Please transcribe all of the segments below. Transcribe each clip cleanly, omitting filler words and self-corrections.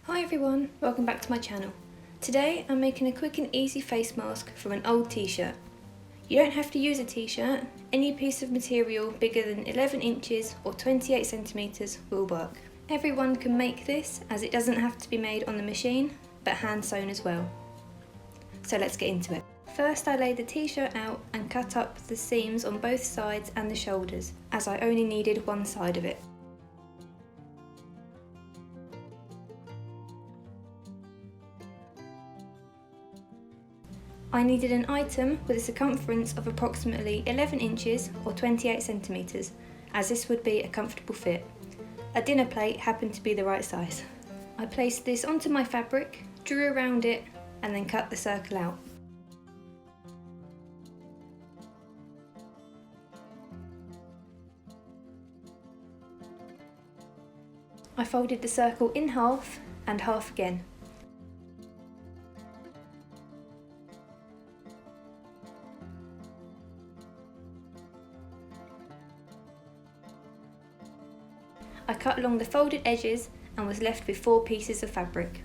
Hi everyone, welcome back to my channel. Today I'm making a quick and easy face mask from an old t-shirt. You don't have to use a t-shirt, any piece of material bigger than 11 inches or 28 centimeters will work. Everyone can make this as it doesn't have to be made on the machine, but hand sewn as well. So let's get into it. First I laid the t-shirt out and cut up the seams on both sides and the shoulders, as I only needed one side of it. I needed an item with a circumference of approximately 11 inches or 28 centimeters, as this would be a comfortable fit. A dinner plate happened to be the right size. I placed this onto my fabric, drew around it, and then cut the circle out. I folded the circle in half and half again. I cut along the folded edges and was left with 4 pieces of fabric.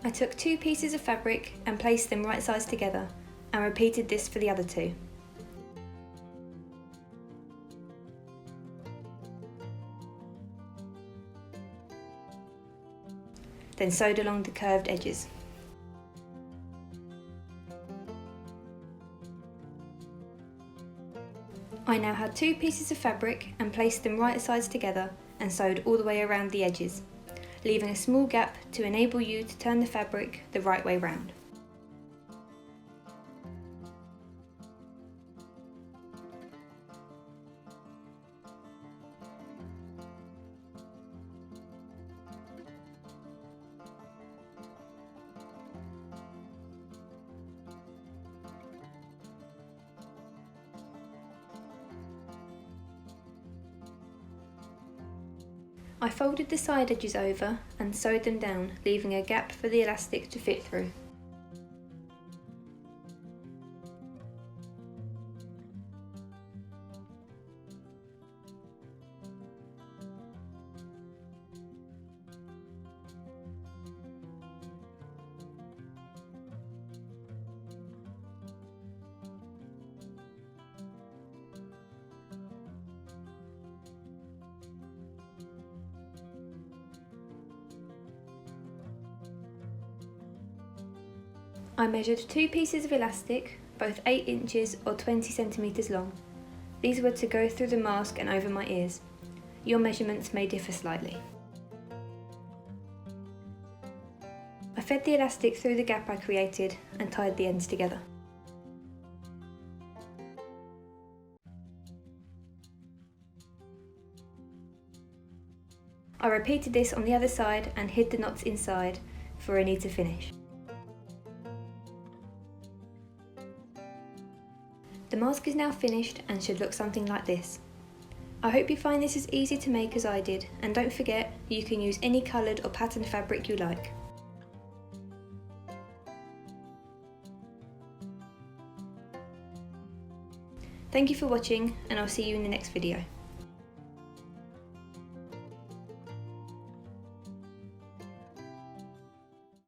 I took 2 pieces of fabric and placed them right sides together, and repeated this for the other 2. Then sewed along the curved edges. I now had 2 pieces of fabric and placed them right sides together and sewed all the way around the edges, leaving a small gap to enable you to turn the fabric the right way round. I folded the side edges over and sewed them down, leaving a gap for the elastic to fit through. I measured 2 pieces of elastic, both 8 inches or 20 centimeters long. These were to go through the mask and over my ears. Your measurements may differ slightly. I fed the elastic through the gap I created and tied the ends together. I repeated this on the other side and hid the knots inside for a need to finish. The mask is now finished and should look something like this. I hope you find this as easy to make as I did, and don't forget you can use any coloured or patterned fabric you like. Thank you for watching, and I'll see you in the next video.